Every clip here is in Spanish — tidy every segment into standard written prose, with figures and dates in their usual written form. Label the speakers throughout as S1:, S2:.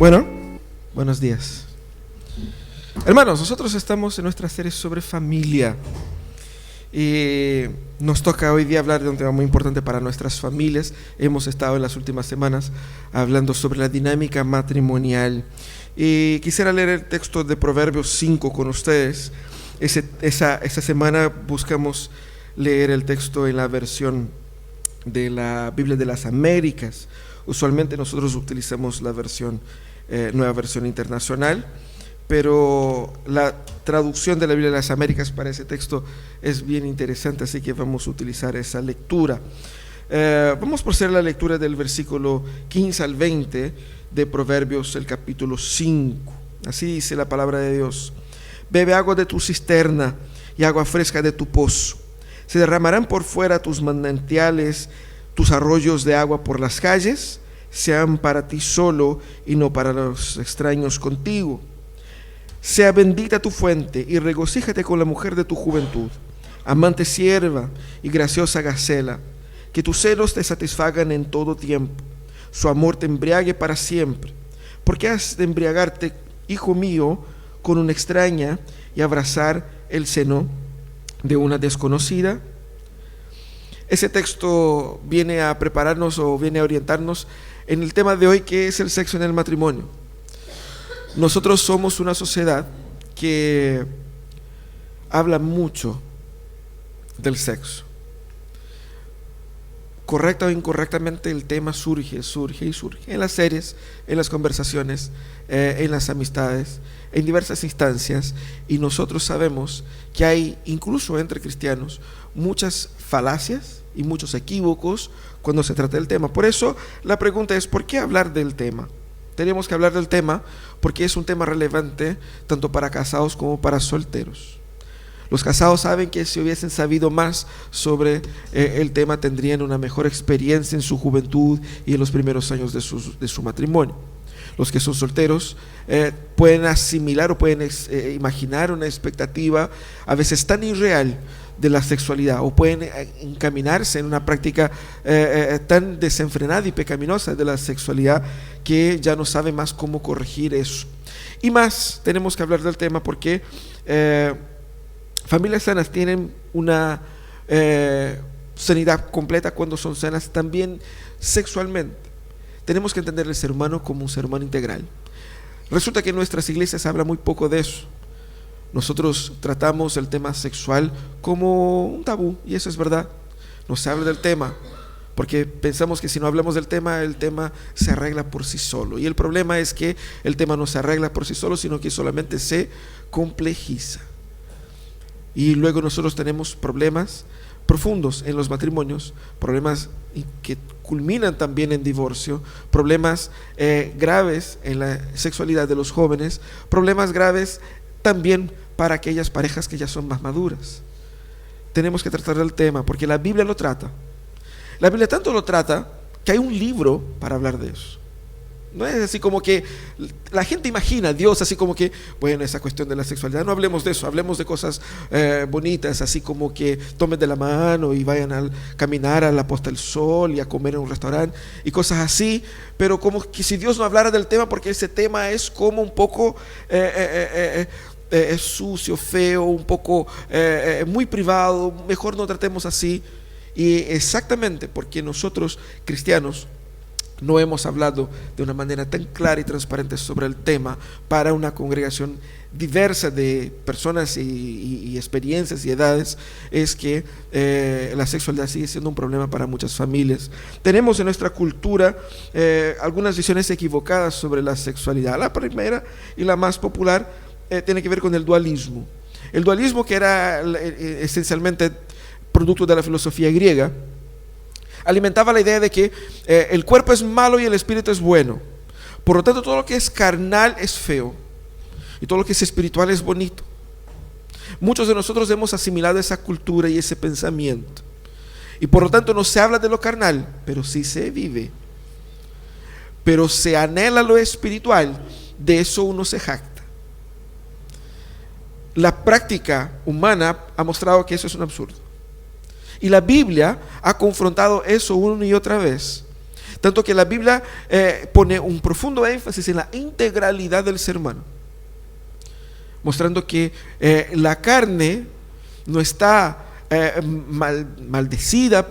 S1: Bueno, buenos días. Hermanos, nosotros estamos en nuestra serie sobre familia y nos toca hoy día hablar de un tema muy importante para nuestras familias. Hemos estado en las últimas semanas hablando sobre la dinámica matrimonial y quisiera leer el texto de Proverbios 5 con ustedes. Esa semana buscamos leer el texto en la versión de la Biblia de las Américas. Usualmente nosotros utilizamos la versión Nueva Versión Internacional, pero la traducción de la Biblia de las Américas para ese texto es bien interesante, así que vamos a utilizar esa lectura. Vamos por hacer la lectura del versículo 15 al 20 de Proverbios, el capítulo 5. Así dice la palabra de Dios: Bebe agua de tu cisterna y agua fresca de tu pozo. Se derramarán por fuera tus manantiales, tus arroyos de agua por las calles, sean para ti solo y no para los extraños contigo. Sea bendita tu fuente y regocíjate con la mujer de tu juventud, amante sierva y graciosa gacela. Que tus celos te satisfagan en todo tiempo, su amor te embriague para siempre. ¿Por qué has de embriagarte, hijo mío, con una extraña y abrazar el seno de una desconocida? Ese texto viene a prepararnos o viene a orientarnos en el tema de hoy, que es el sexo en el matrimonio. Nosotros somos una sociedad que habla mucho del sexo. Correcta o incorrectamente, el tema surge en las series, en las conversaciones, en las amistades, en diversas instancias, y nosotros sabemos que hay, incluso entre cristianos, muchas falacias y muchos equívocos cuando se trata del tema. Por eso la pregunta es: ¿por qué hablar del tema? Tenemos que hablar del tema porque es un tema relevante tanto para casados como para solteros. Los casados saben que si hubiesen sabido más sobre el tema, tendrían una mejor experiencia en su juventud y en los primeros años de su matrimonio. Los que son solteros pueden asimilar o pueden imaginar una expectativa a veces tan irreal de la sexualidad, o pueden encaminarse en una práctica tan desenfrenada y pecaminosa de la sexualidad que ya no saben más cómo corregir eso. Y más, tenemos que hablar del tema porque familias sanas tienen una sanidad completa cuando son sanas también sexualmente. Tenemos que entender el ser humano como un ser humano integral. Resulta que en nuestras iglesias se habla muy poco de eso. Nosotros tratamos el tema sexual como un tabú, y eso es verdad. No se habla del tema porque pensamos que si no hablamos del tema, el tema se arregla por sí solo. Y el problema es que el tema no se arregla por sí solo, sino que solamente se complejiza. Y luego nosotros tenemos problemas profundos en los matrimonios, problemas que culminan también en divorcio, problemas graves en la sexualidad de los jóvenes, problemas graves también para aquellas parejas que ya son más maduras. Tenemos que tratar del tema porque la Biblia lo trata. La Biblia tanto lo trata que hay un libro para hablar de eso. No es así como que la gente imagina a Dios así como que, bueno, esa cuestión de la sexualidad, no hablemos de eso, hablemos de cosas bonitas, así como que tomen de la mano y vayan a caminar a la puesta del sol y a comer en un restaurante y cosas así, pero como que si Dios no hablara del tema, porque ese tema es como un poco sucio, feo, un poco muy privado, mejor no tratemos así. Y exactamente porque nosotros cristianos no hemos hablado de una manera tan clara y transparente sobre el tema para una congregación diversa de personas y experiencias y edades, es que la sexualidad sigue siendo un problema para muchas familias. Tenemos en nuestra cultura algunas visiones equivocadas sobre la sexualidad. La primera y la más popular tiene que ver con el dualismo. El dualismo, que era esencialmente producto de la filosofía griega, alimentaba la idea de que el cuerpo es malo y el espíritu es bueno. Por lo tanto, todo lo que es carnal es feo y todo lo que es espiritual es bonito. Muchos de nosotros hemos asimilado esa cultura y ese pensamiento, y por lo tanto no se habla de lo carnal, pero sí se vive, pero se anhela lo espiritual. De eso uno se jacta. La práctica humana ha mostrado que eso es un absurdo. Y la Biblia ha confrontado eso una y otra vez. Tanto que la Biblia pone un profundo énfasis en la integralidad del ser humano, mostrando que la carne no está maldecida,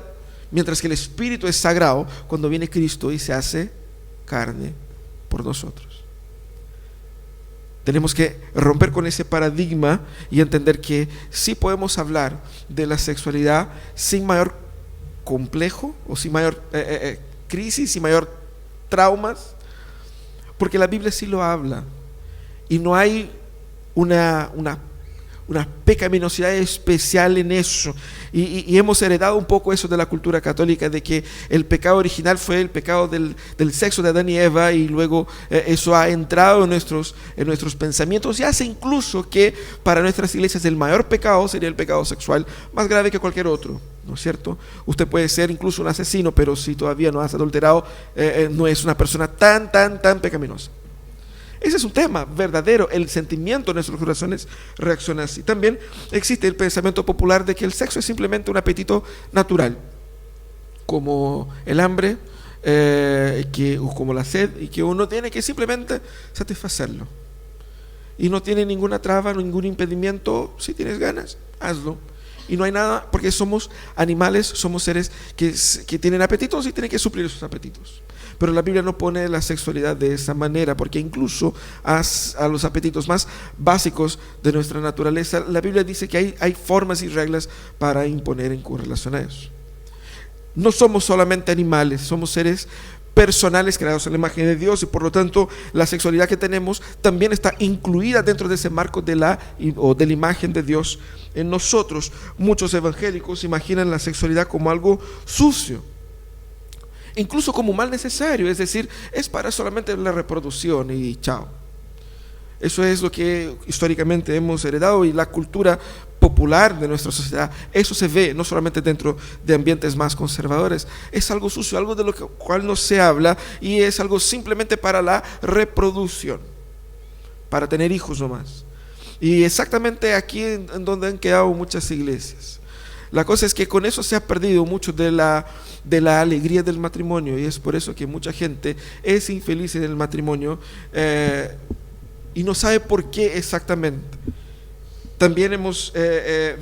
S1: mientras que el Espíritu es sagrado cuando viene Cristo y se hace carne por nosotros. Tenemos que romper con ese paradigma y entender que sí podemos hablar de la sexualidad sin mayor complejo o sin mayor crisis, sin mayor traumas, porque la Biblia sí lo habla y no hay una pecaminosidad especial en eso, y hemos heredado un poco eso de la cultura católica, de que el pecado original fue el pecado del sexo de Adán y Eva, y luego eso ha entrado en nuestros pensamientos, y hace incluso que para nuestras iglesias el mayor pecado sería el pecado sexual, más grave que cualquier otro, ¿no es cierto? Usted puede ser incluso un asesino, pero si todavía no has adulterado, no es una persona tan pecaminosa. Ese es un tema verdadero, el sentimiento de nuestros corazones reacciona así. También existe el pensamiento popular de que el sexo es simplemente un apetito natural, como el hambre, o como la sed, y que uno tiene que simplemente satisfacerlo. Y no tiene ninguna traba, ningún impedimento. Si tienes ganas, hazlo. Y no hay nada, porque somos animales, somos seres que tienen apetitos y tienen que suplir esos apetitos. Pero la Biblia no pone la sexualidad de esa manera, porque incluso a los apetitos más básicos de nuestra naturaleza, la Biblia dice que hay formas y reglas para imponer en relación a eso. No somos solamente animales, somos seres personales creados en la imagen de Dios, y por lo tanto la sexualidad que tenemos también está incluida dentro de ese marco de la imagen de Dios en nosotros. Muchos evangélicos imaginan la sexualidad como algo sucio, incluso como un mal necesario, es decir, es para solamente la reproducción y chao. Eso es lo que históricamente hemos heredado, y la cultura popular de nuestra sociedad, eso se ve no solamente dentro de ambientes más conservadores. Es algo sucio, algo de lo cual no se habla, y es algo simplemente para la reproducción, para tener hijos nomás. Y exactamente aquí en donde han quedado muchas iglesias. La cosa es que con eso se ha perdido mucho de la alegría del matrimonio, y es por eso que mucha gente es infeliz en el matrimonio, y no sabe por qué exactamente. También hemos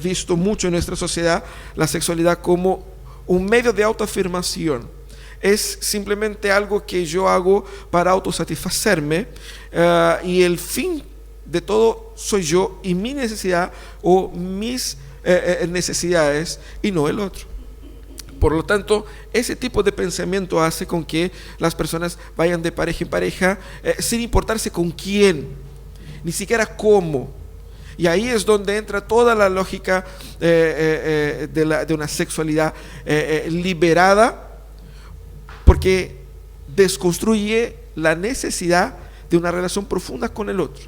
S1: visto mucho en nuestra sociedad la sexualidad como un medio de autoafirmación. Es simplemente algo que yo hago para autosatisfacerme, y el fin de todo soy yo y mi necesidad o mis necesidades, y no el otro. Por lo tanto, ese tipo de pensamiento hace con que las personas vayan de pareja en pareja, sin importarse con quién, ni siquiera cómo. Y ahí es donde entra toda la lógica de una sexualidad liberada, porque desconstruye la necesidad de una relación profunda con el otro,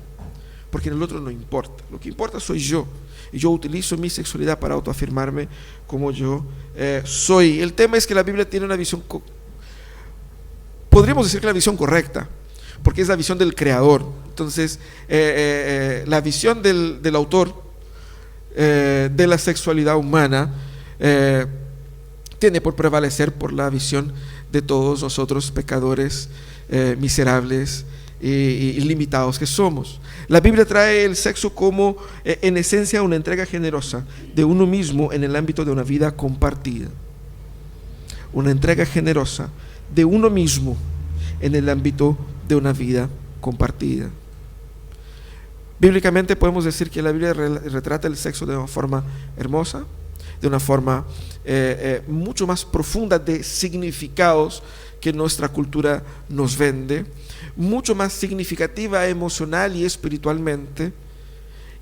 S1: porque en el otro no importa. Lo que importa soy yo, y yo utilizo mi sexualidad para autoafirmarme como yo soy. El tema es que la Biblia tiene una visión, podríamos decir que la visión correcta, porque es la visión del Creador. Entonces, la visión del autor de la sexualidad humana tiene por prevalecer por la visión de todos nosotros pecadores, miserables y limitados que somos. La Biblia trae el sexo como en esencia una entrega generosa de uno mismo en el ámbito de una vida compartida. Una entrega generosa de uno mismo en el ámbito de una vida compartida. Bíblicamente podemos decir que la Biblia retrata el sexo de una forma hermosa, de una forma mucho más profunda de significados que nuestra cultura nos vende, mucho más significativa emocional y espiritualmente,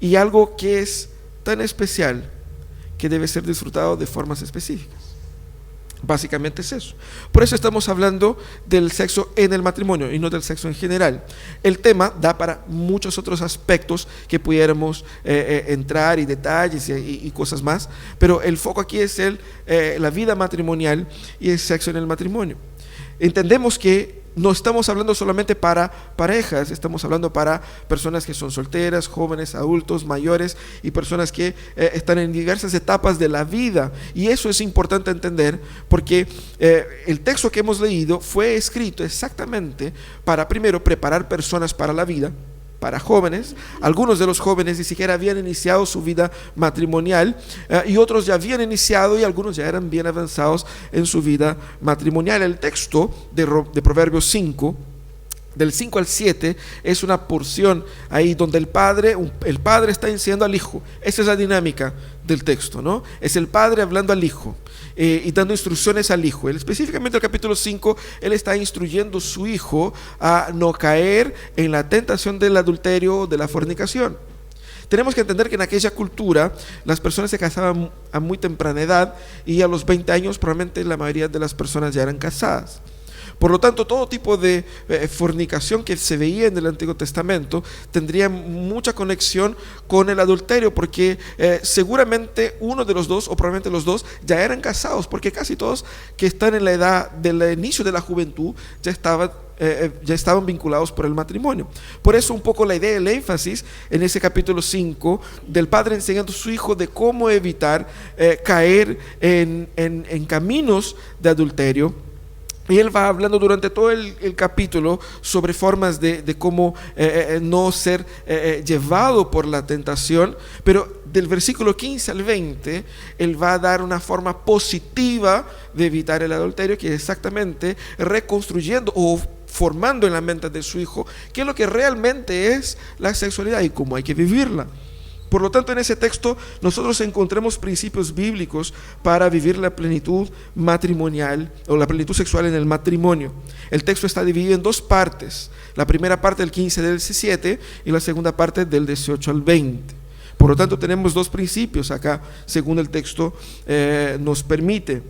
S1: y algo que es tan especial que debe ser disfrutado de formas específicas. Básicamente es eso. Por eso estamos hablando del sexo en el matrimonio y no del sexo en general. El tema da para muchos otros aspectos que pudiéramos entrar, y detalles y cosas más, pero el foco aquí es la vida matrimonial y el sexo en el matrimonio. Entendemos que no estamos hablando solamente para parejas, estamos hablando para personas que son solteras, jóvenes, adultos, mayores y personas que están en diversas etapas de la vida. Y eso es importante entender porque el texto que hemos leído fue escrito exactamente para, primero, preparar personas para la vida, para jóvenes. Algunos de los jóvenes ni siquiera habían iniciado su vida matrimonial y otros ya habían iniciado y algunos ya eran bien avanzados en su vida matrimonial. El texto de Proverbios 5, del 5 al 7, es una porción ahí donde el padre está enseñando al hijo. Esa es la dinámica del texto, ¿no? Es el padre hablando al hijo y dando instrucciones al hijo. Específicamente el capítulo 5, él está instruyendo a su hijo a no caer en la tentación del adulterio o de la fornicación. Tenemos que entender que en aquella cultura las personas se casaban a muy temprana edad y a los 20 años probablemente la mayoría de las personas ya eran casadas. Por lo tanto, todo tipo de fornicación que se veía en el Antiguo Testamento tendría mucha conexión con el adulterio, porque seguramente uno de los dos, o probablemente los dos, ya eran casados, porque casi todos que están en la edad del inicio de la juventud ya estaban vinculados por el matrimonio. Por eso un poco la idea, el énfasis en ese capítulo 5 del padre enseñando a su hijo de cómo evitar caer en caminos de adulterio. Y él va hablando durante todo el capítulo sobre formas de cómo no ser llevado por la tentación, pero del versículo 15 al 20, él va a dar una forma positiva de evitar el adulterio, que es exactamente reconstruyendo o formando en la mente de su hijo qué es lo que realmente es la sexualidad y cómo hay que vivirla. Por lo tanto, en ese texto nosotros encontramos principios bíblicos para vivir la plenitud matrimonial o la plenitud sexual en el matrimonio. El texto está dividido en dos partes. La primera parte del 15 al 17 y la segunda parte del 18 al 20. Por lo tanto, tenemos dos principios acá, según el texto nos permite.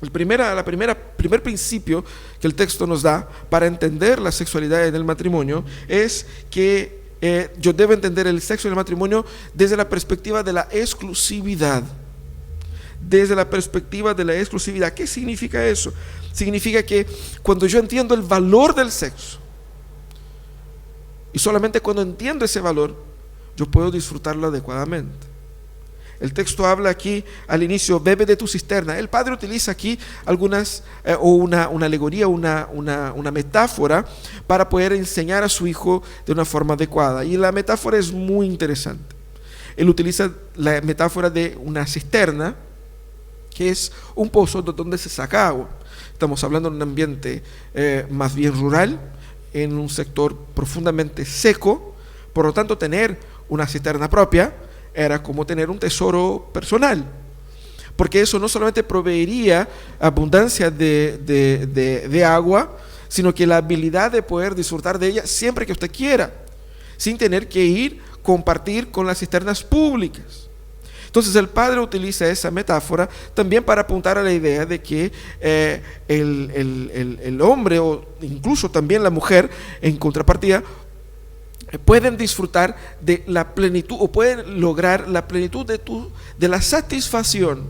S1: El primer principio que el texto nos da para entender la sexualidad en el matrimonio es que yo debo entender el sexo en el matrimonio desde la perspectiva de la exclusividad. Desde la perspectiva de la exclusividad. ¿Qué significa eso? Significa que cuando yo entiendo el valor del sexo, y solamente cuando entiendo ese valor, yo puedo disfrutarlo adecuadamente. El texto habla aquí al inicio, bebe de tu cisterna. El padre utiliza aquí algunas, una alegoría, una metáfora para poder enseñar a su hijo de una forma adecuada. Y la metáfora es muy interesante. Él utiliza la metáfora de una cisterna, que es un pozo donde se saca agua. Estamos hablando de un ambiente más bien rural, en un sector profundamente seco. Por lo tanto, tener una cisterna propia era como tener un tesoro personal, porque eso no solamente proveería abundancia de agua, sino que la habilidad de poder disfrutar de ella siempre que usted quiera, sin tener que ir compartir con las cisternas públicas. Entonces el padre utiliza esa metáfora también para apuntar a la idea de que el hombre o incluso también la mujer en contrapartida pueden disfrutar de la plenitud o pueden lograr la plenitud de la satisfacción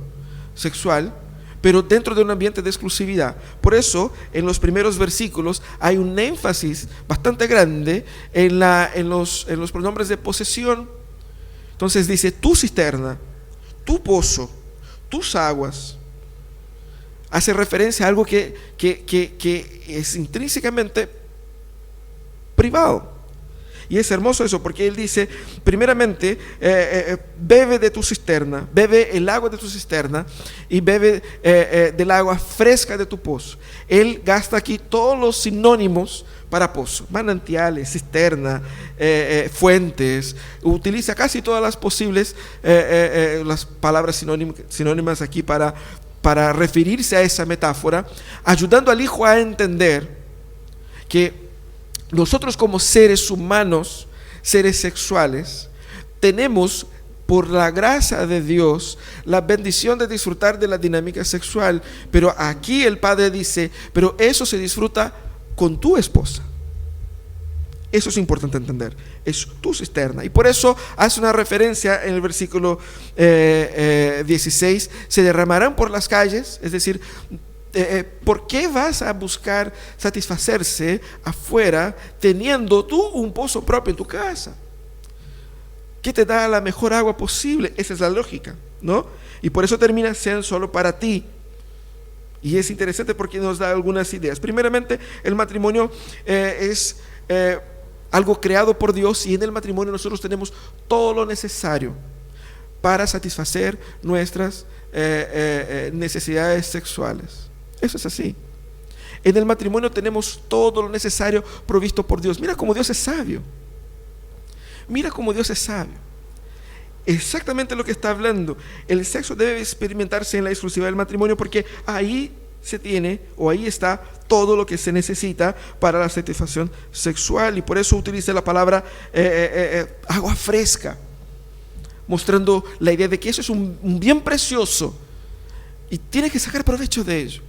S1: sexual, pero dentro de un ambiente de exclusividad. Por eso en los primeros versículos hay un énfasis bastante grande en los pronombres de posesión. Entonces dice tu cisterna, tu pozo, tus aguas. Hace referencia a algo que es intrínsecamente privado. Y es hermoso eso, porque él dice, primeramente, bebe de tu cisterna, bebe el agua de tu cisterna y bebe del agua fresca de tu pozo. Él gasta aquí todos los sinónimos para pozo, manantiales, cisterna, fuentes. Utiliza casi todas las posibles las palabras sinónimas aquí para referirse a esa metáfora, ayudando al hijo a entender que nosotros como seres humanos, seres sexuales, tenemos por la gracia de Dios la bendición de disfrutar de la dinámica sexual. Pero aquí el padre dice, pero eso se disfruta con tu esposa. Eso es importante entender, es tu cisterna. Y por eso hace una referencia en el versículo 16, se derramarán por las calles, es decir, ¿Por qué vas a buscar satisfacerse afuera teniendo tú un pozo propio en tu casa? ¿Qué te da la mejor agua posible? Esa es la lógica, ¿no? Y por eso termina siendo solo para ti. Y es interesante porque nos da algunas ideas. Primeramente, el matrimonio es algo creado por Dios, y en el matrimonio nosotros tenemos todo lo necesario para satisfacer nuestras necesidades sexuales. Eso es así. En el matrimonio tenemos todo lo necesario provisto por Dios. Mira cómo Dios es sabio. Mira cómo Dios es sabio. Exactamente lo que está hablando. El sexo debe experimentarse en la exclusividad del matrimonio, porque ahí se tiene, o ahí está todo lo que se necesita para la satisfacción sexual. Y por eso utiliza la palabra agua fresca, mostrando la idea de que eso es un bien precioso y tienes que sacar provecho de ello.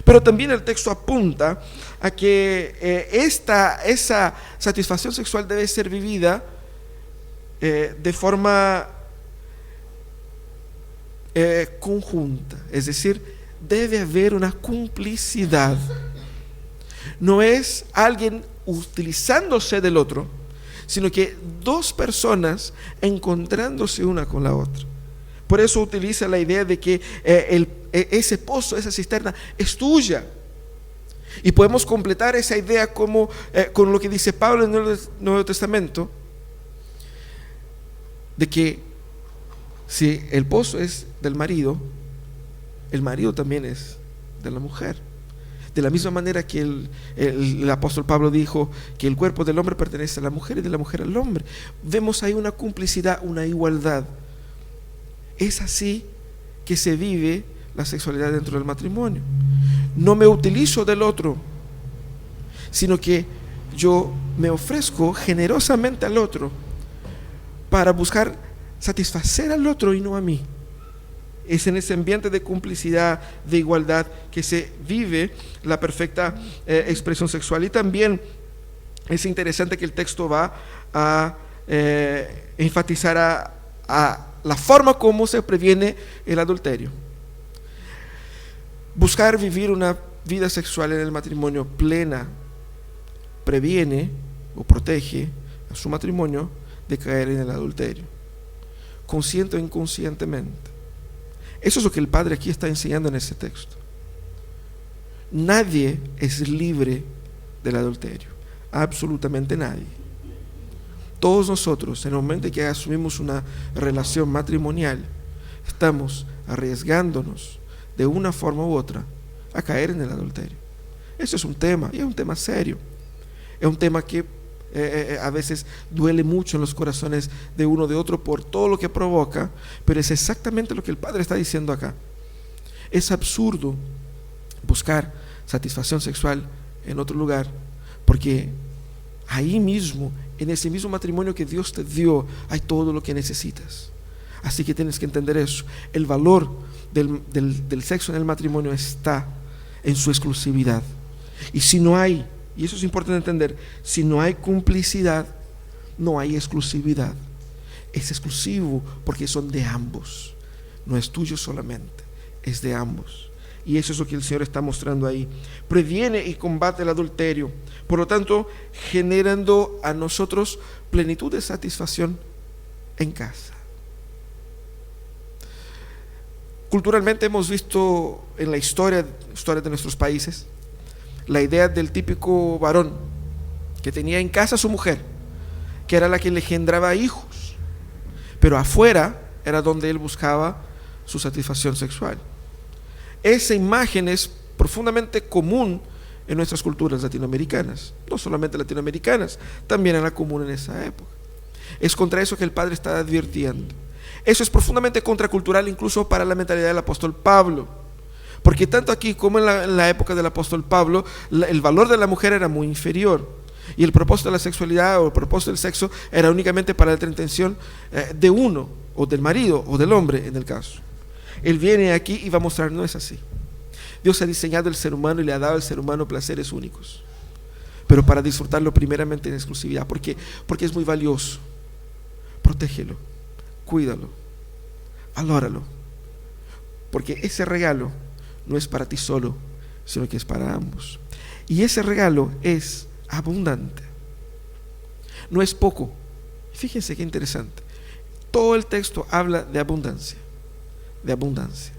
S1: Pero también el texto apunta a que esa satisfacción sexual debe ser vivida de forma conjunta, es decir, debe haber una complicidad. No es alguien utilizándose del otro, sino que dos personas encontrándose una con la otra. Por eso utiliza la idea de que ese pozo, esa cisterna es tuya. Y podemos completar esa idea como, con lo que dice Pablo en el Nuevo Testamento, de que si el pozo es del marido, el marido también es de la mujer. De la misma manera que el apóstol Pablo dijo que el cuerpo del hombre pertenece a la mujer y de la mujer al hombre. Vemos ahí una complicidad, una igualdad. Es así que se vive la sexualidad dentro del matrimonio. No me utilizo del otro, sino que yo me ofrezco generosamente al otro para buscar satisfacer al otro y no a mí. Es en ese ambiente de complicidad, de igualdad, que se vive la perfecta expresión sexual. Y también es interesante que el texto va a enfatizar a la forma como se previene el adulterio. Buscar vivir una vida sexual en el matrimonio plena previene o protege a su matrimonio de caer en el adulterio, consciente o inconscientemente. Eso es lo que el Padre aquí está enseñando en ese texto. Nadie es libre del adulterio, absolutamente nadie. Todos nosotros, en el momento en que asumimos una relación matrimonial, estamos arriesgándonos de una forma u otra a caer en el adulterio. Eso es un tema, y es un tema serio. Es un tema que a veces duele mucho en los corazones de uno de otro por todo lo que provoca, pero es exactamente lo que el Padre está diciendo acá. Es absurdo buscar satisfacción sexual en otro lugar, porque ahí mismo, en ese mismo matrimonio que Dios te dio, hay todo lo que necesitas. Así que tienes que entender eso. El valor del sexo en el matrimonio está en su exclusividad. Y si no hay, y eso es importante entender, si no hay complicidad, no hay exclusividad. Es exclusivo porque son de ambos. No es tuyo solamente, es de ambos. Y eso es lo que el Señor está mostrando ahí. Previene y combate el adulterio, por lo tanto, generando a nosotros plenitud de satisfacción en casa. Culturalmente hemos visto en la historia de nuestros países la idea del típico varón que tenía en casa a su mujer, que era la que le engendraba hijos, pero afuera era donde él buscaba su satisfacción sexual. Esa imagen es profundamente común en nuestras culturas latinoamericanas, no solamente latinoamericanas, también era común en esa época. Es contra eso que el Padre está advirtiendo. Eso es profundamente contracultural incluso para la mentalidad del apóstol Pablo, porque tanto aquí como en la época del apóstol Pablo, el valor de la mujer era muy inferior, y el propósito de la sexualidad o el propósito del sexo era únicamente para la intención de uno, o del marido, o del hombre en el caso. Él viene aquí y va a mostrar, no es así. Dios ha diseñado el ser humano y le ha dado al ser humano placeres únicos, pero para disfrutarlo primeramente en exclusividad, porque es muy valioso. Protégelo, cuídalo, valóralo, porque ese regalo no es para ti solo, sino que es para ambos. Y ese regalo es abundante, no es poco. Fíjense qué interesante. Todo el texto habla de abundancia, de abundancia,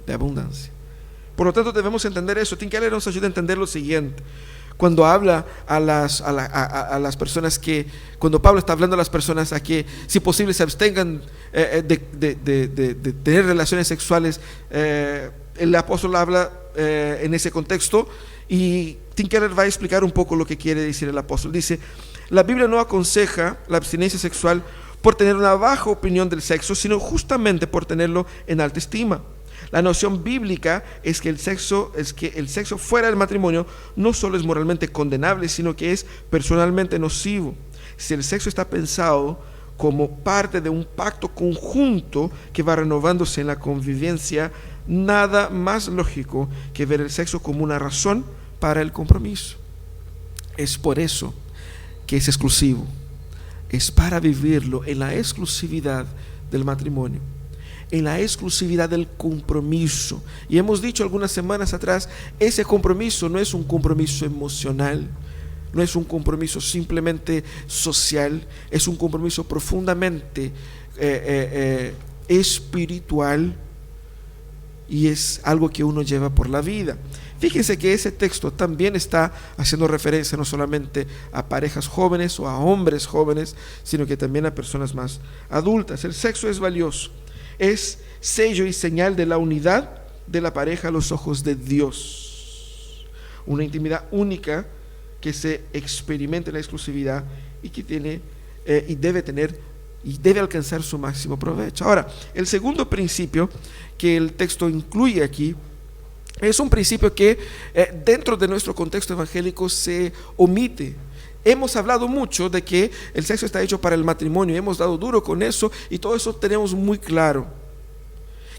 S1: de abundancia. Por lo tanto, debemos entender eso. Tim Keller nos ayuda a entender lo siguiente. Cuando habla a las personas cuando Pablo está hablando a las personas a que, si posible, se abstengan de tener relaciones sexuales, el apóstol habla en ese contexto, y Tim Keller va a explicar un poco lo que quiere decir el apóstol. Dice: la Biblia no aconseja la abstinencia sexual por tener una baja opinión del sexo, sino justamente por tenerlo en alta estima. La noción bíblica es que el sexo fuera del matrimonio no solo es moralmente condenable, sino que es personalmente nocivo. Si el sexo está pensado como parte de un pacto conjunto que va renovándose en la convivencia, nada más lógico que ver el sexo como una razón para el compromiso. Es por eso que es exclusivo. Es para vivirlo en la exclusividad del matrimonio, en la exclusividad del compromiso. Y hemos dicho algunas semanas atrás, ese compromiso no es un compromiso emocional, no es un compromiso simplemente social, es un compromiso profundamente espiritual, y es algo que uno lleva por la vida. Fíjense que ese texto también está haciendo referencia no solamente a parejas jóvenes o a hombres jóvenes, sino que también a personas más adultas. El sexo es valioso, es sello y señal de la unidad de la pareja a los ojos de Dios. Una intimidad única que se experimenta en la exclusividad y que tiene y debe tener y debe alcanzar su máximo provecho. Ahora, el segundo principio que el texto incluye aquí es un principio que dentro de nuestro contexto evangélico se omite. Hemos hablado mucho de que el sexo está hecho para el matrimonio, hemos dado duro con eso y todo eso tenemos muy claro.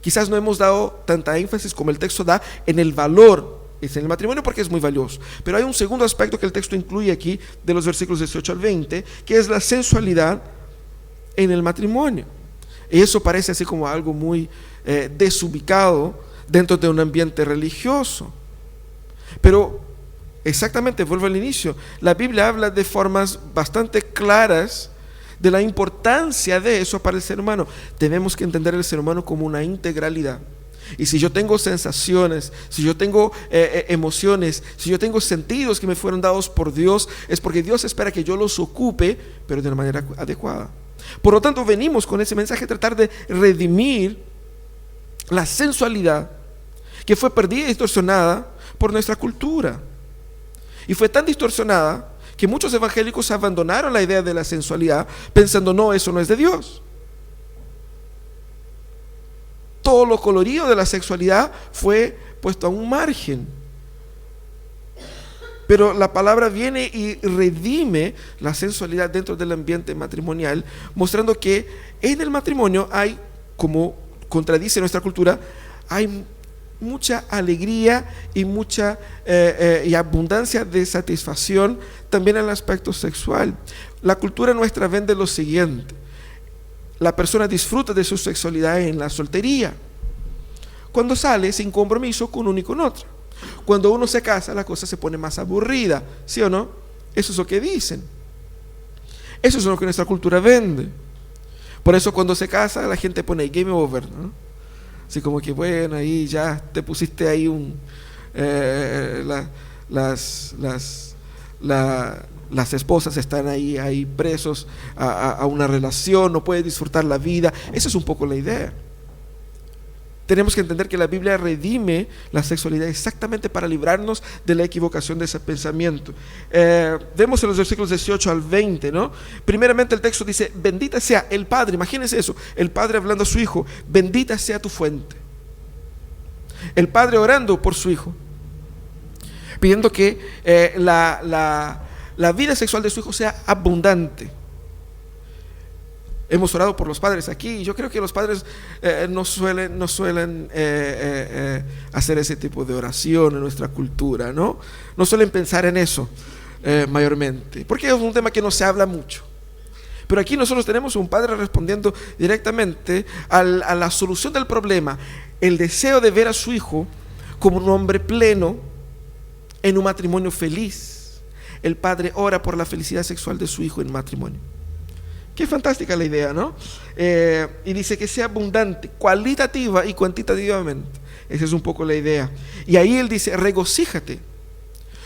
S1: Quizás no hemos dado tanta énfasis como el texto da en el valor en el matrimonio, porque es muy valioso. Pero hay un segundo aspecto que el texto incluye aquí, de los versículos 18 al 20, que es la sensualidad en el matrimonio. Y eso parece así como algo muy desubicado dentro de un ambiente religioso. Pero exactamente, vuelvo al inicio, la Biblia habla de formas bastante claras de la importancia de eso para el ser humano. Tenemos que entender el ser humano como una integralidad. Y si yo tengo sensaciones, si yo tengo emociones, si yo tengo sentidos que me fueron dados por Dios, es porque Dios espera que yo los ocupe, pero de una manera adecuada. Por lo tanto, venimos con ese mensaje a tratar de redimir la sensualidad que fue perdida y distorsionada por nuestra cultura. Y fue tan distorsionada que muchos evangélicos abandonaron la idea de la sensualidad pensando: no, eso no es de Dios. Todo lo colorido de la sexualidad fue puesto a un margen. Pero la palabra viene y redime la sensualidad dentro del ambiente matrimonial, mostrando que en el matrimonio hay, como contradice nuestra cultura, hay mucha alegría y mucha y abundancia de satisfacción también en el aspecto sexual. La cultura nuestra vende lo siguiente: la persona disfruta de su sexualidad en la soltería, cuando sale sin compromiso con uno y con otro. Cuando uno se casa, la cosa se pone más aburrida, ¿sí o no? Eso es lo que dicen, eso es lo que nuestra cultura vende. Por eso cuando se casa la gente pone game over, ¿no? Así como que bueno, ahí ya te pusiste ahí las esposas están ahí presos a una relación, no puedes disfrutar la vida. Esa es un poco la idea. Tenemos que entender que la Biblia redime la sexualidad exactamente para librarnos de la equivocación de ese pensamiento. Vemos en los versículos 18 al 20, ¿no? Primeramente el texto dice: bendita sea el Padre. Imagínense eso, el Padre hablando a su Hijo: bendita sea tu fuente. El Padre orando por su Hijo, pidiendo que la vida sexual de su Hijo sea abundante. Hemos orado por los padres aquí, y yo creo que los padres no suelen hacer ese tipo de oración en nuestra cultura, ¿no? No suelen pensar en eso mayormente, porque es un tema que no se habla mucho. Pero aquí nosotros tenemos un padre respondiendo directamente a la solución del problema, el deseo de ver a su hijo como un hombre pleno en un matrimonio feliz. El padre ora por la felicidad sexual de su hijo en matrimonio. Qué fantástica la idea, ¿no? Y dice que sea abundante, cualitativa y cuantitativamente. Esa es un poco la idea. Y ahí él dice, regocíjate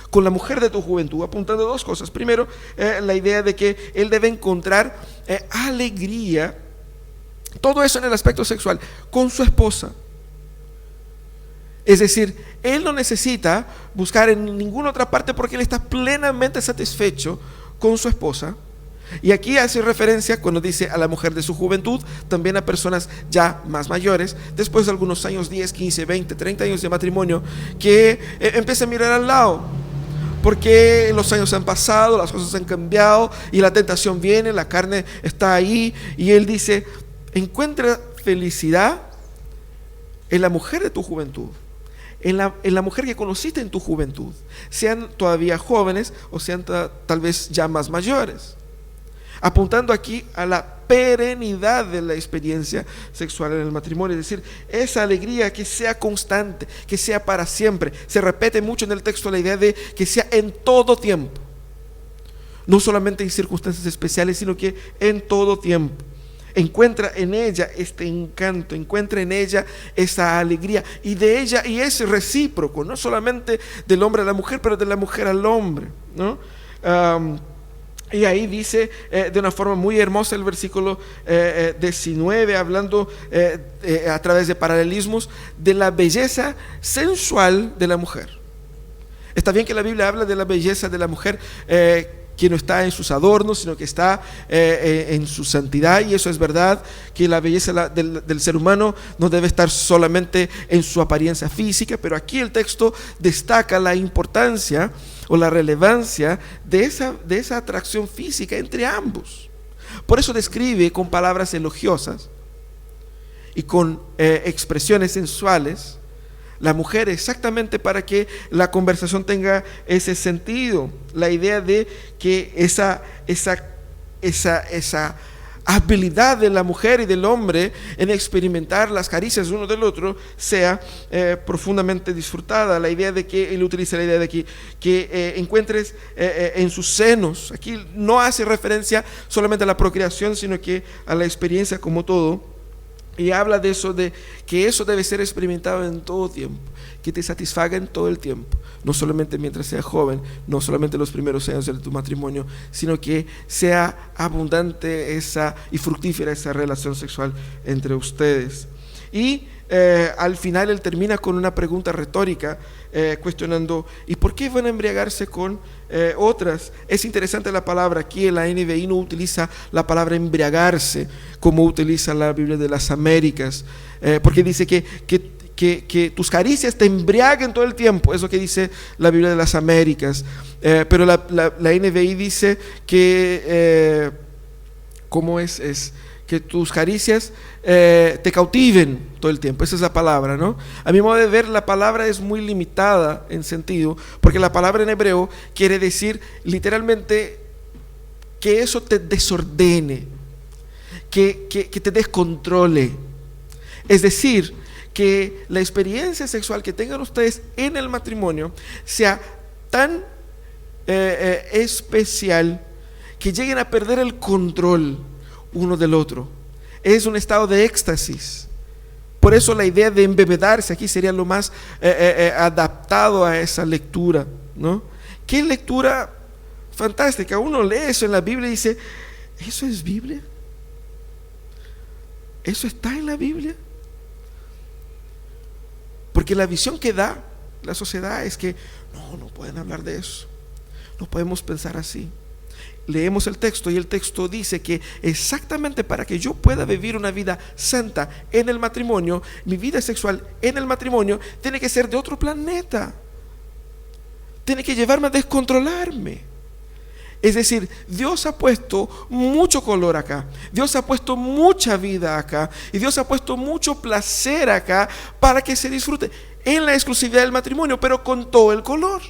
S1: con la mujer de tu juventud, apuntando dos cosas. Primero, la idea de que él debe encontrar alegría, todo eso en el aspecto sexual, con su esposa. Es decir, él no necesita buscar en ninguna otra parte porque él está plenamente satisfecho con su esposa. Y aquí hace referencia, cuando dice a la mujer de su juventud, también a personas ya más mayores, después de algunos años, 10, 15, 20, 30 años de matrimonio, que empieza a mirar al lado, porque los años han pasado, las cosas han cambiado y la tentación viene, la carne está ahí, y él dice, encuentra felicidad en la mujer de tu juventud, en la mujer que conociste en tu juventud, sean todavía jóvenes o sean tal vez ya más mayores, apuntando aquí a la perenidad de la experiencia sexual en el matrimonio, es decir, esa alegría que sea constante, que sea para siempre. Se repite mucho en el texto la idea de que sea en todo tiempo, no solamente en circunstancias especiales, sino que en todo tiempo. Encuentra en ella este encanto, encuentra en ella esa alegría, y de ella, y es recíproco, no solamente del hombre a la mujer, pero de la mujer al hombre, ¿no? Y ahí dice de una forma muy hermosa el versículo 19, hablando a través de paralelismos de la belleza sensual de la mujer. Está bien que la Biblia habla de la belleza de la mujer, que no está en sus adornos, sino que está en su santidad, y eso es verdad, que la belleza del ser humano no debe estar solamente en su apariencia física, pero aquí el texto destaca la importancia o la relevancia de esa atracción física entre ambos. Por eso describe con palabras elogiosas y con expresiones sensuales la mujer, exactamente para que la conversación tenga ese sentido, la idea de que esa habilidad de la mujer y del hombre en experimentar las caricias uno del otro sea profundamente disfrutada. La idea de que él utiliza la idea de que encuentres en sus senos, aquí no hace referencia solamente a la procreación, sino que a la experiencia como todo. Y habla de eso, de que eso debe ser experimentado en todo tiempo, que te satisfaga en todo el tiempo, no solamente mientras seas joven, no solamente los primeros años de tu matrimonio, sino que sea abundante y fructífera esa relación sexual entre ustedes. Y al final él termina con una pregunta retórica, cuestionando, ¿y por qué van a embriagarse con otras? Es interesante la palabra, aquí en la NBI no utiliza la palabra embriagarse como utiliza la Biblia de las Américas, porque dice que tus caricias te embriaguen todo el tiempo, eso que dice la Biblia de las Américas, pero la NBI dice que, ¿cómo es que tus caricias te cautiven todo el tiempo? Esa es la palabra, ¿no? A mi modo de ver, la palabra es muy limitada en sentido, porque la palabra en hebreo quiere decir literalmente que eso te desordene, que te descontrole. Es decir, que la experiencia sexual que tengan ustedes en el matrimonio sea tan especial que lleguen a perder el control uno del otro. Es un estado de éxtasis. Por eso la idea de embebedarse aquí sería lo más adaptado a esa lectura, ¿no? Qué lectura fantástica. Uno lee eso en la Biblia y dice, ¿eso es Biblia? ¿Eso está en la Biblia? Porque la visión que da la sociedad es que no pueden hablar de eso, no podemos pensar así. Leemos el texto y el texto dice que exactamente para que yo pueda vivir una vida santa en el matrimonio, mi vida sexual en el matrimonio tiene que ser de otro planeta, tiene que llevarme a descontrolarme. Es decir, Dios ha puesto mucho color acá, Dios ha puesto mucha vida acá, y Dios ha puesto mucho placer acá para que se disfrute en la exclusividad del matrimonio, pero con todo el color.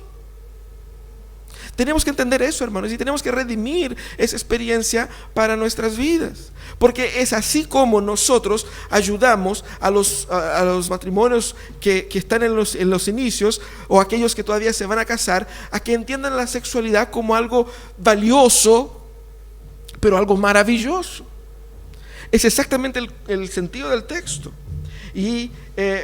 S1: Tenemos que entender eso, hermanos, y tenemos que redimir esa experiencia para nuestras vidas, porque es así como nosotros ayudamos a los matrimonios que están en los inicios, o aquellos que todavía se van a casar, a que entiendan la sexualidad como algo valioso, pero algo maravilloso. Es exactamente el sentido del texto. Y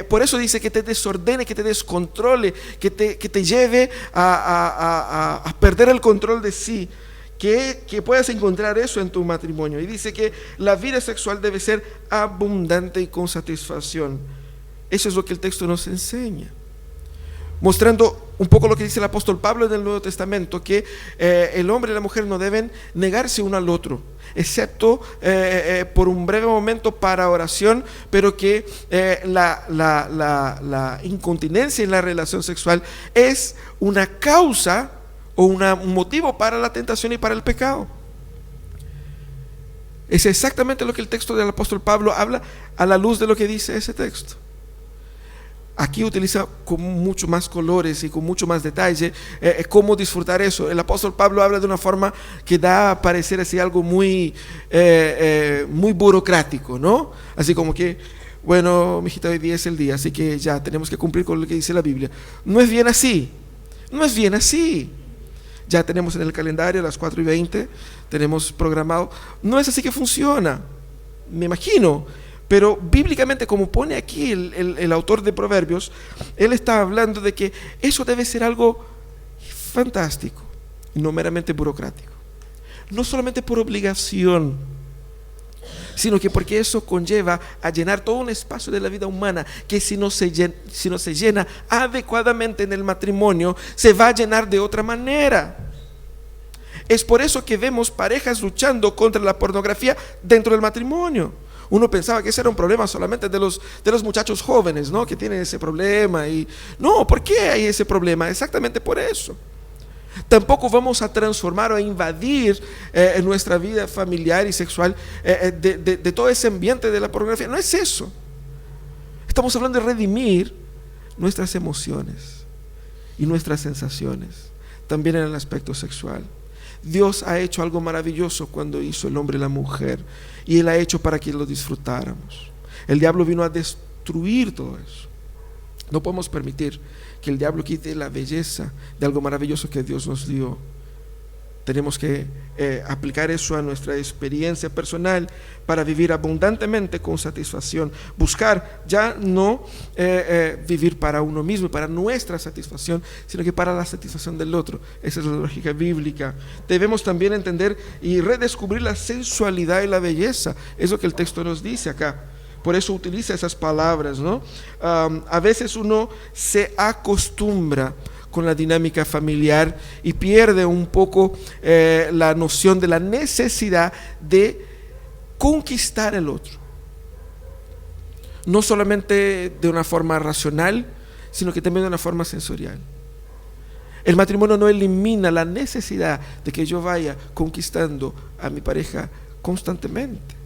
S1: por eso dice que te desordene, que te descontrole, que te lleve a perder el control de sí, que puedas encontrar eso en tu matrimonio. Y dice que la vida sexual debe ser abundante y con satisfacción. Eso es lo que el texto nos enseña, mostrando un poco lo que dice el apóstol Pablo en el Nuevo Testamento, que el hombre y la mujer no deben negarse uno al otro, excepto por un breve momento para oración, pero que la incontinencia en la relación sexual es una causa o un motivo para la tentación y para el pecado. Es exactamente lo que el texto del apóstol Pablo habla a la luz de lo que dice ese texto. Aquí utiliza con mucho más colores y con mucho más detalle cómo disfrutar eso. El apóstol Pablo habla de una forma que da a parecer así algo muy burocrático, ¿no? Así como que, bueno, mijita, hoy día es el día, así que ya tenemos que cumplir con lo que dice la Biblia. No es bien así, no es bien así. Ya tenemos en el calendario a las 4:20, tenemos programado. No es así que funciona, me imagino. Pero bíblicamente, como pone aquí el autor de Proverbios, él está hablando de que eso debe ser algo fantástico y no meramente burocrático. No solamente por obligación, sino que porque eso conlleva a llenar todo un espacio de la vida humana que si no se llena adecuadamente en el matrimonio, se va a llenar de otra manera. Es por eso que vemos parejas luchando contra la pornografía dentro del matrimonio. Uno pensaba que ese era un problema solamente de los muchachos jóvenes, ¿no? Que tienen ese problema. Y no, ¿por qué hay ese problema? Exactamente por eso. Tampoco vamos a transformar o a invadir nuestra vida familiar y sexual de todo ese ambiente de la pornografía. No es eso. Estamos hablando de redimir nuestras emociones y nuestras sensaciones, también en el aspecto sexual. Dios ha hecho algo maravilloso cuando hizo el hombre y la mujer, y Él ha hecho para que lo disfrutáramos. El diablo vino a destruir todo eso. No podemos permitir que el diablo quite la belleza de algo maravilloso que Dios nos dio. Tenemos que aplicar eso a nuestra experiencia personal para vivir abundantemente con satisfacción. Buscar ya no vivir para uno mismo, para nuestra satisfacción, sino que para la satisfacción del otro. Esa es la lógica bíblica. Debemos también entender y redescubrir la sensualidad y la belleza. Es lo que el texto nos dice acá. Por eso utiliza esas palabras, ¿no? A veces uno se acostumbra con la dinámica familiar y pierde un poco la noción de la necesidad de conquistar al otro. No solamente de una forma racional, sino que también de una forma sensorial. El matrimonio no elimina la necesidad de que yo vaya conquistando a mi pareja constantemente.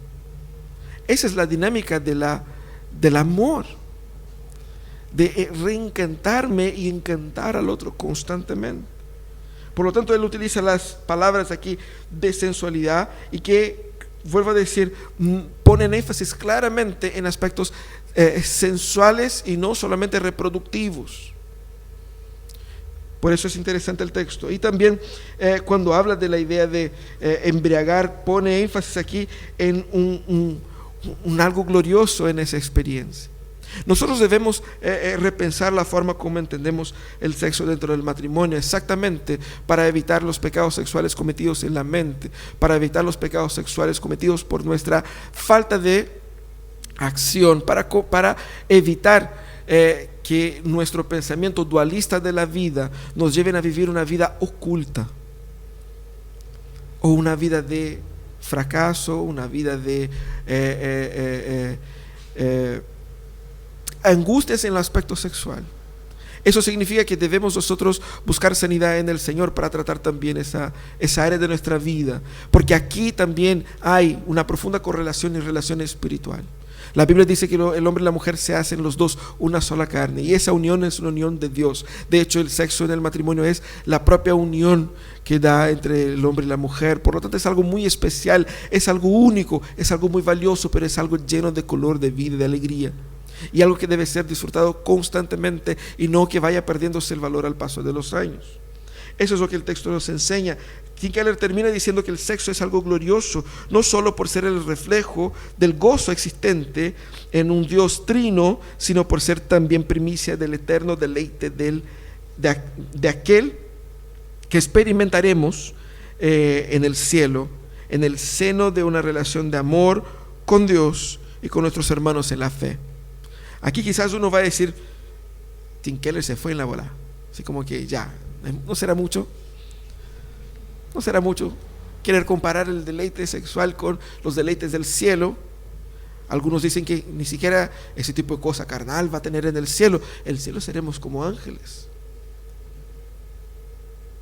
S1: Esa es la dinámica del amor, de reencantarme y encantar al otro constantemente. Por lo tanto, él utiliza las palabras aquí de sensualidad y que, vuelvo a decir, ponen énfasis claramente en aspectos sensuales y no solamente reproductivos. Por eso es interesante el texto. Y también cuando habla de la idea de embriagar, pone énfasis aquí en un algo glorioso en esa experiencia. Nosotros debemos repensar la forma como entendemos el sexo dentro del matrimonio, exactamente para evitar los pecados sexuales cometidos en la mente, para evitar los pecados sexuales cometidos por nuestra falta de acción, para evitar que nuestro pensamiento dualista de la vida nos lleven a vivir una vida oculta o una vida de fracaso, una vida de angustias en el aspecto sexual. Eso significa que debemos nosotros buscar sanidad en el Señor para tratar también esa área de nuestra vida, porque aquí también hay una profunda correlación y relación espiritual. La Biblia dice que el hombre y la mujer se hacen los dos una sola carne, y esa unión es una unión de Dios. De hecho, el sexo en el matrimonio es la propia unión que da entre el hombre y la mujer. Por lo tanto, es algo muy especial, es algo único, es algo muy valioso, pero es algo lleno de color, de vida, de alegría, y algo que debe ser disfrutado constantemente y no que vaya perdiéndose el valor al paso de los años. Eso es lo que el texto nos enseña. Tim Keller termina diciendo que el sexo es algo glorioso, no solo por ser el reflejo del gozo existente en un Dios trino, sino por ser también primicia del eterno deleite de aquel que experimentaremos en el cielo, en el seno de una relación de amor con Dios y con nuestros hermanos en la fe. Aquí quizás uno va a decir, Tim Keller se fue en la bola, así como que ya, ¿no será mucho? ¿No será mucho querer comparar el deleite sexual con los deleites del cielo? Algunos dicen que ni siquiera ese tipo de cosa carnal va a tener en el cielo. En el cielo seremos como ángeles.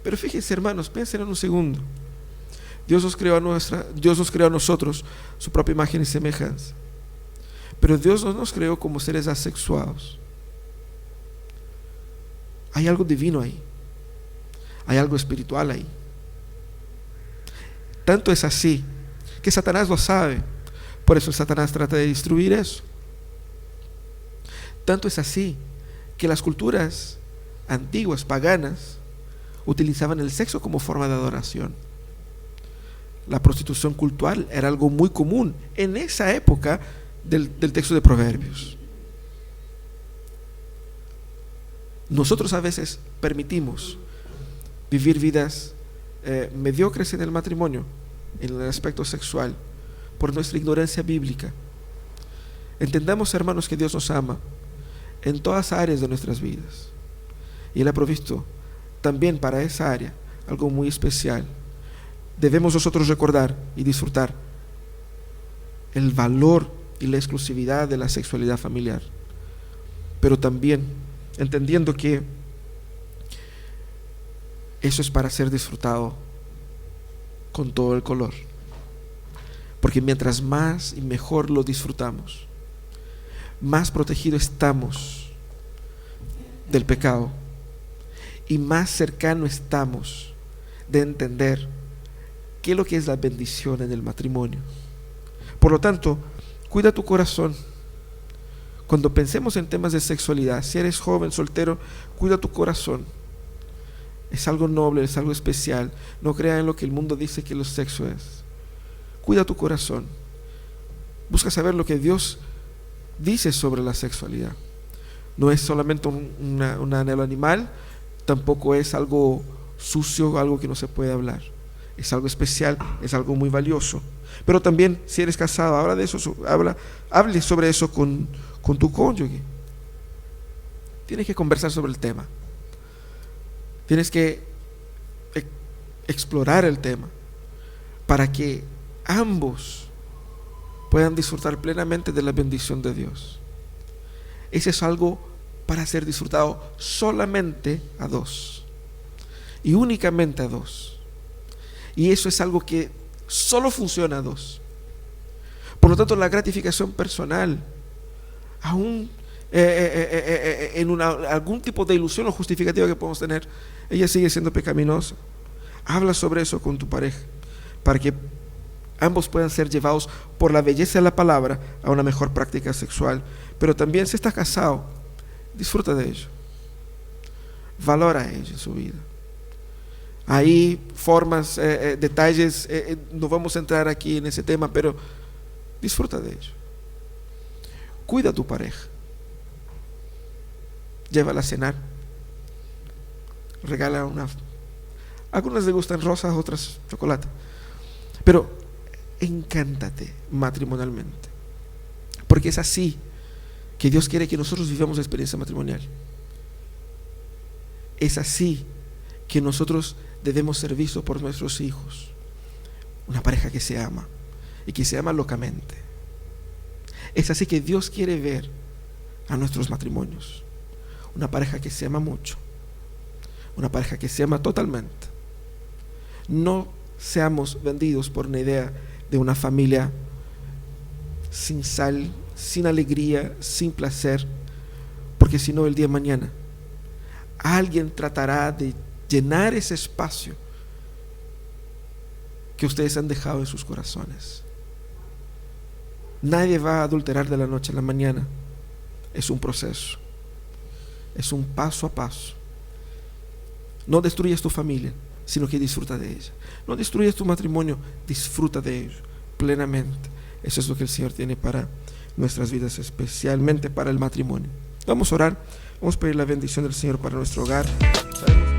S1: Pero fíjense, hermanos, piensen en un segundo. Dios nos creó a nosotros su propia imagen y semejanza. Pero Dios no nos creó como seres asexuados. Hay algo divino ahí. Hay algo espiritual ahí. Tanto es así que Satanás lo sabe. Por eso Satanás trata de destruir eso. Tanto es así que las culturas antiguas, paganas, utilizaban el sexo como forma de adoración. La prostitución cultural era algo muy común en esa época del texto de Proverbios. Nosotros a veces permitimos vivir vidas mediocres en el matrimonio, en el aspecto sexual, por nuestra ignorancia bíblica. Entendamos, hermanos, que Dios nos ama en todas las áreas de nuestras vidas, y Él ha provisto también para esa área algo muy especial. Debemos nosotros recordar y disfrutar el valor y la exclusividad de la sexualidad familiar, pero también entendiendo que eso es para ser disfrutado con todo el color, porque mientras más y mejor lo disfrutamos, más protegidos estamos del pecado y más cercano estamos de entender qué es lo que es la bendición en el matrimonio. Por lo tanto, cuida tu corazón. Cuando pensemos en temas de sexualidad, si eres joven, soltero, cuida tu corazón. Es algo noble, es algo especial. No crea en lo que el mundo dice que el sexo es. Cuida tu corazón. Busca saber lo que Dios dice sobre la sexualidad. No es solamente un anhelo animal, tampoco es algo sucio, algo que no se puede hablar. Es algo especial, es algo muy valioso. Pero también, si eres casado, hable sobre eso con tu cónyuge. Tienes que conversar sobre el tema. Tienes que explorar el tema para que ambos puedan disfrutar plenamente de la bendición de Dios. Ese es algo para ser disfrutado solamente a dos y únicamente a dos. Y eso es algo que solo funciona a dos. Por lo tanto, la gratificación personal, aún en algún tipo de ilusión o justificativa que podemos tener, ella sigue siendo pecaminosa. Habla sobre eso con tu pareja para que ambos puedan ser llevados por la belleza de la palabra a una mejor práctica sexual. Pero también, si estás casado, disfruta de ello, valora ello en su vida. Hay formas, detalles, no vamos a entrar aquí en ese tema, pero disfruta de ello. Cuida a tu pareja, llévala a cenar, regala algunas le gustan rosas, otras chocolate, pero encántate matrimonialmente, porque es así que Dios quiere que nosotros vivamos la experiencia matrimonial. Es así que nosotros debemos ser vistos por nuestros hijos, una pareja que se ama y que se ama locamente. Es así que Dios quiere ver a nuestros matrimonios, una pareja que se ama mucho, una pareja que se ama totalmente. No seamos vendidos por una idea de una familia sin sal, sin alegría, sin placer, porque si no, el día de mañana alguien tratará de llenar ese espacio que ustedes han dejado en sus corazones. Nadie va a adulterar de la noche a la mañana. Es un proceso, es un paso a paso. No destruyas tu familia, sino que disfruta de ella. No destruyas tu matrimonio, disfruta de ello plenamente. Eso es lo que el Señor tiene para nuestras vidas, especialmente para el matrimonio. Vamos a orar, vamos a pedir la bendición del Señor para nuestro hogar. Sabemos